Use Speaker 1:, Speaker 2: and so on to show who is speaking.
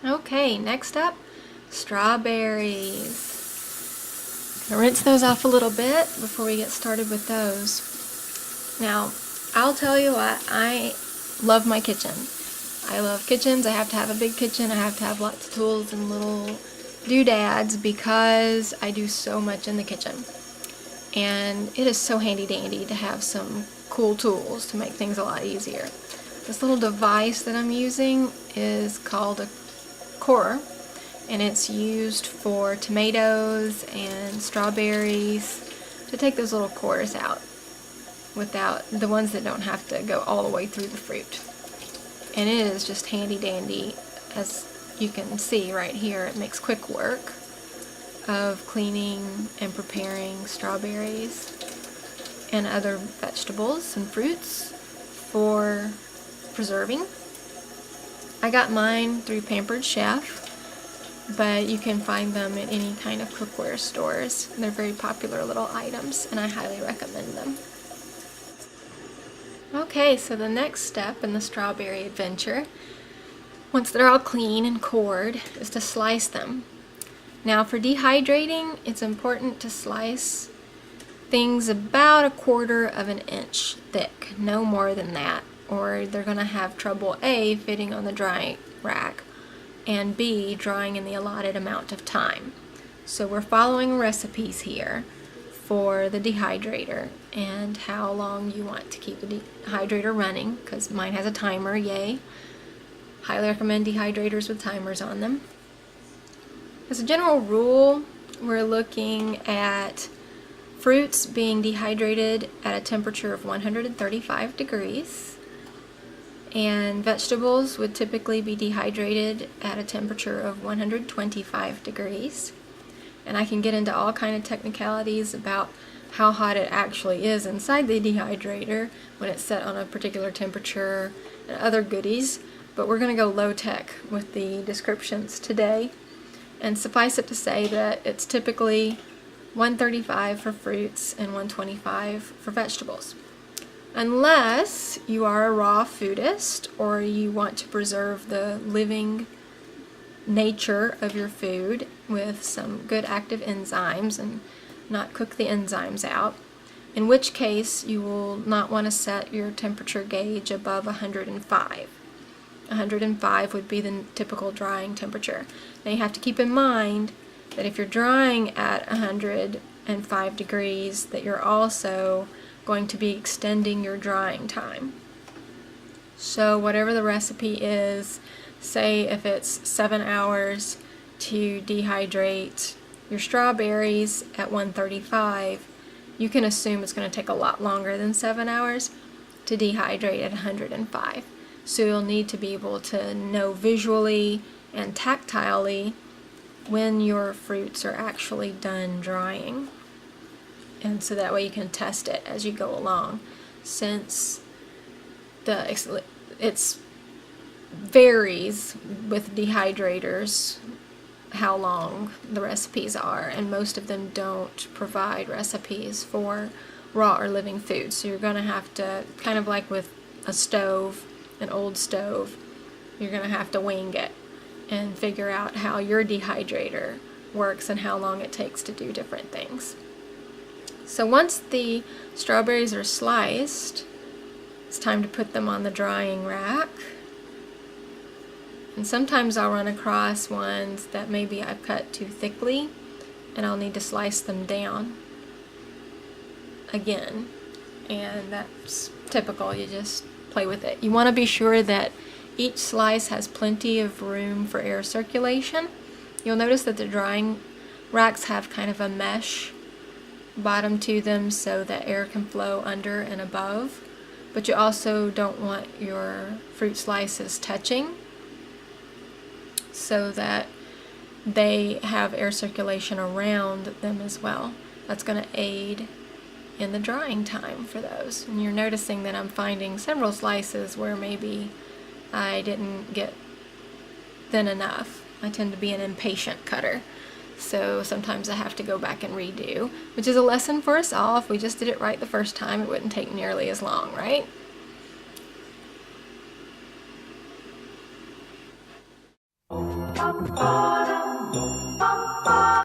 Speaker 1: Okay, next up, strawberries. Gonna rinse those off a little bit before we get started with those. Now, I'll tell you what, I love my kitchen. I love kitchens. I have to have a big kitchen. I have to have lots of tools and little doodads because I do so much in the kitchen. And it is so handy dandy to have some cool tools to make things a lot easier. This little device that I'm using is called a corer, and it's used for tomatoes and strawberries to take those little cores out without the ones that don't have to go all the way through the fruit. And it is just handy dandy. As you can see right here, it makes quick work of cleaning and preparing strawberries and other vegetables and fruits for preserving. I got mine through Pampered Chef, but you can find them at any kind of cookware stores. They're very popular little items, and I highly recommend them. Okay, so the next step in the strawberry adventure, once they're all clean and cored, is to slice them. Now for dehydrating, it's important to slice things about 1/4 of an inch thick, no more than that, or they're going to have trouble A, fitting on the drying rack, and B, drying in the allotted amount of time. So we're following recipes here for the dehydrator and how long you want to keep the dehydrator running, because mine has a timer, yay. Highly recommend dehydrators with timers on them. As a general rule, we're looking at fruits being dehydrated at a temperature of 135 degrees. And vegetables would typically be dehydrated at a temperature of 125 degrees. And I can get into all kind of technicalities about how hot it actually is inside the dehydrator when it's set on a particular temperature and other goodies, but we're going to go low tech with the descriptions today. And suffice it to say that it's typically 135 for fruits and 125 for vegetables. Unless you are a raw foodist or you want to preserve the living nature of your food with some good active enzymes and not cook the enzymes out, in which case you will not want to set your temperature gauge above 105. 105 would be the typical drying temperature. Now you have to keep in mind that if you're drying at 105 degrees, that you're also going to be extending your drying time. So whatever the recipe is, say if it's 7 hours to dehydrate your strawberries at 135, you can assume it's going to take a lot longer than 7 hours to dehydrate at 105. So you'll need to be able to know visually and tactilely when your fruits are actually done drying. And so that way you can test it as you go along, since it varies with dehydrators how long the recipes are, and most of them don't provide recipes for raw or living food. So you're going to have to, kind of like with a stove, an old stove, you're going to have to wing it and figure out how your dehydrator works and how long it takes to do different things. So once the strawberries are sliced, it's time to put them on the drying rack. And sometimes I'll run across ones that maybe I've cut too thickly and I'll need to slice them down again. And that's typical, you just play with it. You want to be sure that each slice has plenty of room for air circulation. You'll notice that the drying racks have kind of a mesh bottom to them so that air can flow under and above, but you also don't want your fruit slices touching, so that they have air circulation around them as well. That's going to aid in the drying time for those. And you're noticing that I'm finding several slices where maybe I didn't get thin enough. I tend to be an impatient cutter. So sometimes I have to go back and redo, which is a lesson for us all. If we just did it right the first time, it wouldn't take nearly as long, right?
Speaker 2: Bye.